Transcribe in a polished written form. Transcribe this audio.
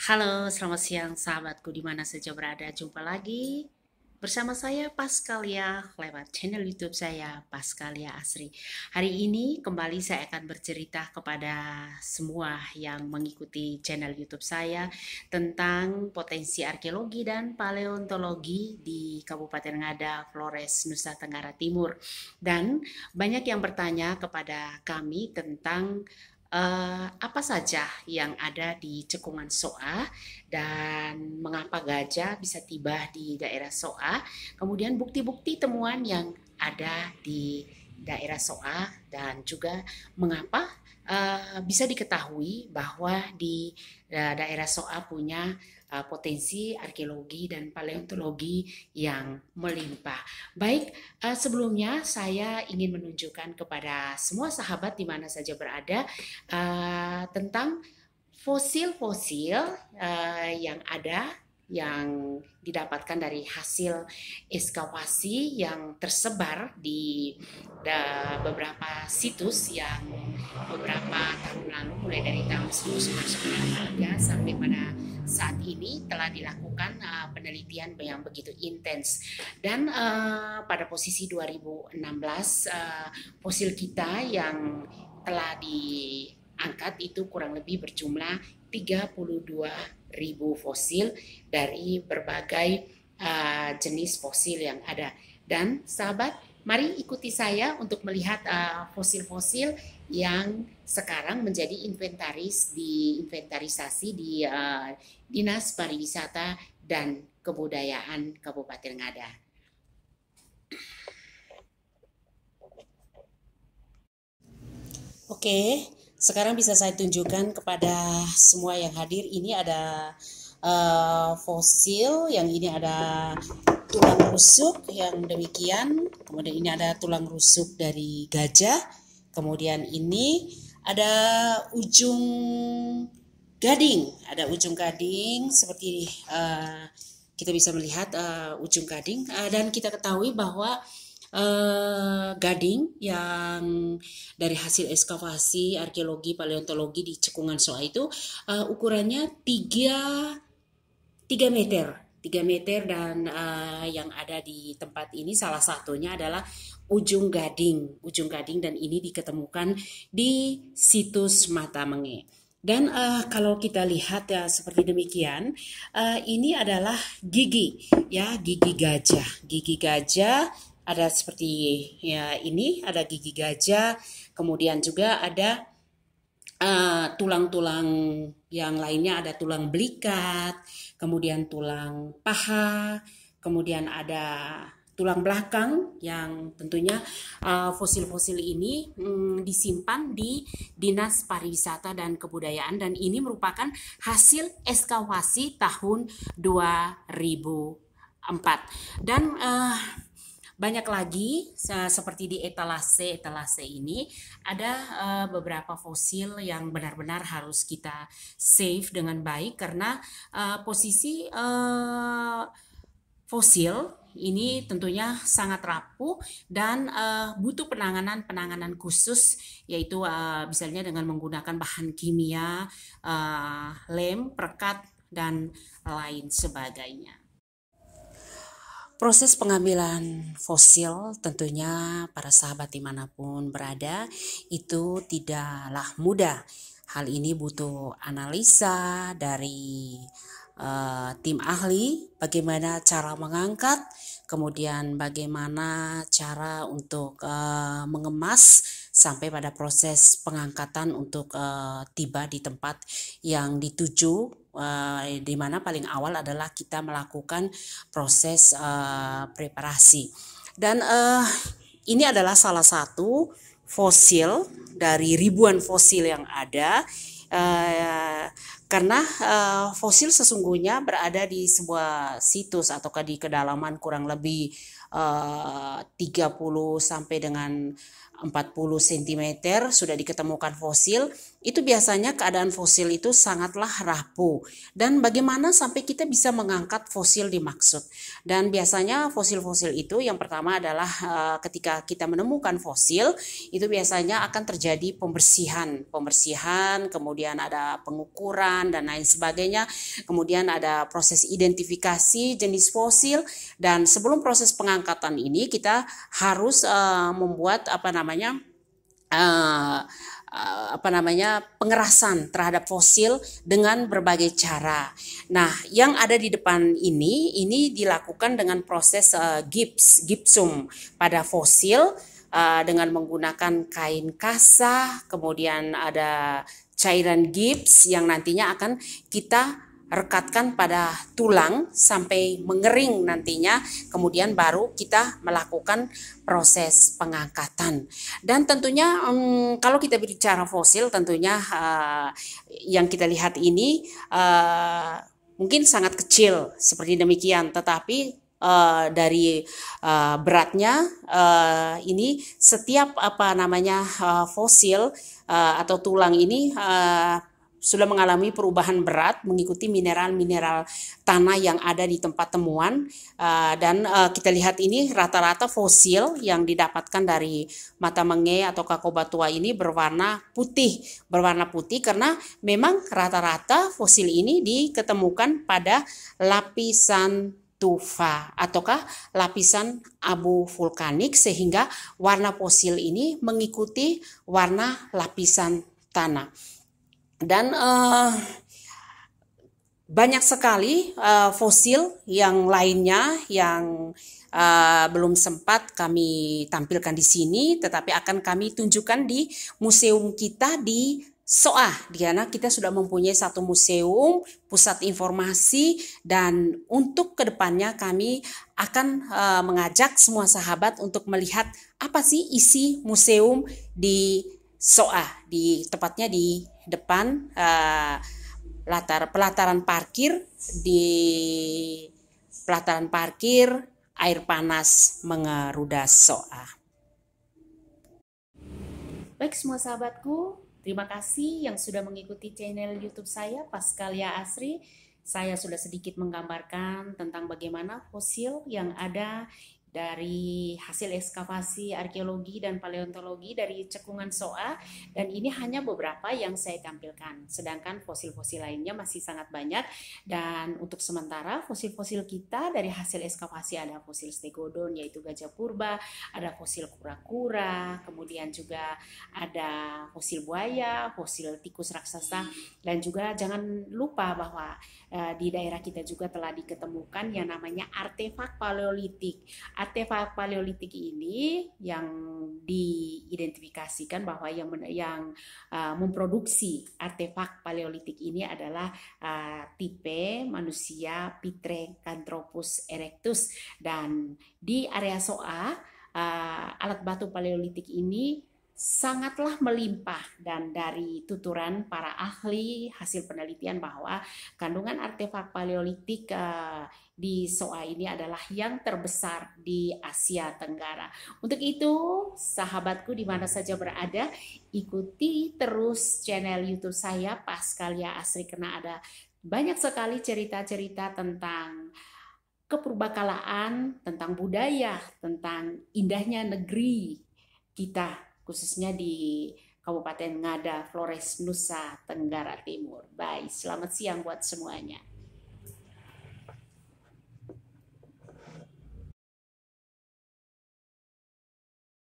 Halo, selamat siang sahabatku di mana saja berada. Jumpa lagi bersama saya Paskalia lewat channel YouTube saya Paskalia Asri. Hari ini kembali saya akan bercerita kepada semua yang mengikuti channel YouTube saya tentang potensi arkeologi dan paleontologi di Kabupaten Ngada, Flores, Nusa Tenggara Timur. Dan banyak yang bertanya kepada kami tentang apa saja yang ada di cekungan Soa dan mengapa gajah bisa tiba di daerah Soa, kemudian bukti-bukti temuan yang ada di daerah Soa dan juga mengapa bisa diketahui bahwa di daerah Soa punya potensi arkeologi dan paleontologi yang melimpah. Baik, sebelumnya saya ingin menunjukkan kepada semua sahabat di mana saja berada tentang fosil-fosil yang ada yang didapatkan dari hasil ekskavasi yang tersebar di beberapa situs yang beberapa tahun lalu mulai dari tahun 1993 sampai pada saat ini telah dilakukan penelitian yang begitu intens dan pada posisi 2016 fosil kita yang telah diangkat itu kurang lebih berjumlah 32.000 fosil dari berbagai jenis fosil yang ada. Dan sahabat, mari ikuti saya untuk melihat fosil-fosil yang sekarang menjadi inventarisasi di Dinas Pariwisata dan Kebudayaan Kabupaten Ngada. Oke, sekarang bisa saya tunjukkan kepada semua yang hadir. Ini ada fosil, yang ini ada tulang rusuk yang demikian. Kemudian ini ada tulang rusuk dari gajah. Kemudian ini ada ujung gading, seperti kita bisa melihat ujung gading dan kita ketahui bahwa gading yang dari hasil ekskavasi arkeologi paleontologi di cekungan Soa itu ukurannya 3 meter dan yang ada di tempat ini salah satunya adalah ujung gading dan ini diketemukan di situs Mata Menge. Dan kalau kita lihat ya seperti demikian, ini adalah gigi gajah ada seperti ya, ini ada gigi gajah, kemudian juga ada tulang-tulang yang lainnya, ada tulang belikat, kemudian tulang paha, kemudian ada tulang belakang yang tentunya fosil-fosil ini disimpan di Dinas Pariwisata dan Kebudayaan dan ini merupakan hasil ekskavasi tahun 2004 dan banyak lagi seperti di etalase ini ada beberapa fosil yang benar-benar harus kita save dengan baik karena posisi fosil ini tentunya sangat rapuh dan butuh penanganan khusus yaitu misalnya dengan menggunakan bahan kimia, lem, perekat dan lain sebagainya. Proses pengambilan fosil tentunya para sahabat dimanapun berada itu tidaklah mudah. Hal ini butuh analisa dari tim ahli, bagaimana cara mengangkat, kemudian bagaimana cara untuk mengemas sampai pada proses pengangkatan untuk tiba di tempat yang dituju. Di mana paling awal adalah kita melakukan proses preparasi dan ini adalah salah satu fosil dari ribuan fosil yang ada karena fosil sesungguhnya berada di sebuah situs ataukah di kedalaman kurang lebih 30 sampai dengan 40 cm sudah diketemukan fosil, itu biasanya keadaan fosil itu sangatlah rapuh. Dan bagaimana sampai kita bisa mengangkat fosil dimaksud? Dan biasanya fosil-fosil itu yang pertama adalah ketika kita menemukan fosil, itu biasanya akan terjadi pembersihan, kemudian ada pengukuran dan lain sebagainya. Kemudian ada proses identifikasi jenis fosil, dan sebelum proses pengangkatan ini kita harus membuat pengerasan terhadap fosil dengan berbagai cara. Nah, yang ada di depan ini dilakukan dengan proses gipsum pada fosil dengan menggunakan kain kasa, kemudian ada cairan gips yang nantinya akan kita rekatkan pada tulang sampai mengering nantinya, kemudian baru kita melakukan proses pengangkatan. Dan tentunya kalau kita bicara fosil, tentunya yang kita lihat ini mungkin sangat kecil seperti demikian, tetapi dari beratnya ini setiap fosil atau tulang ini sudah mengalami perubahan berat mengikuti mineral-mineral tanah yang ada di tempat temuan, dan kita lihat ini rata-rata fosil yang didapatkan dari mata menge atau kakobatua ini berwarna putih karena memang rata-rata fosil ini diketemukan pada lapisan tufa ataukah lapisan abu vulkanik, sehingga warna fosil ini mengikuti warna lapisan tanah. Dan banyak sekali fosil yang lainnya yang belum sempat kami tampilkan di sini, tetapi akan kami tunjukkan di museum kita di SOA, di mana kita sudah mempunyai satu museum, pusat informasi, dan untuk kedepannya kami akan mengajak semua sahabat untuk melihat apa sih isi museum di SOA, tepatnya di depan pelataran parkir air panas Mengeruda SOA. Baik semua sahabatku, terima kasih yang sudah mengikuti channel YouTube saya Paskalia Asri. Saya sudah sedikit menggambarkan tentang bagaimana fosil yang ada dari hasil ekskavasi arkeologi dan paleontologi dari cekungan SOA, dan ini hanya beberapa yang saya tampilkan, sedangkan fosil-fosil lainnya masih sangat banyak. Dan untuk sementara fosil-fosil kita dari hasil ekskavasi ada fosil stegodon yaitu gajah purba, ada fosil kura-kura, kemudian juga ada fosil buaya, fosil tikus raksasa, dan juga jangan lupa bahwa di daerah kita juga telah diketemukan yang namanya artefak paleolitik. Artefak paleolitik ini yang diidentifikasikan bahwa yang memproduksi artefak paleolitik ini adalah tipe manusia Pithecanthropus erectus, dan di area SOA alat batu paleolitik ini sangatlah melimpah, dan dari tuturan para ahli hasil penelitian bahwa kandungan artefak paleolitik di SOA ini adalah yang terbesar di Asia Tenggara. Untuk itu, sahabatku di mana saja berada, ikuti terus channel YouTube saya Paskalia Asri, karena ada banyak sekali cerita-cerita tentang kepurbakalaan, tentang budaya, tentang indahnya negeri kita, khususnya di Kabupaten Ngada, Flores, Nusa Tenggara Timur. Baik, selamat siang buat semuanya.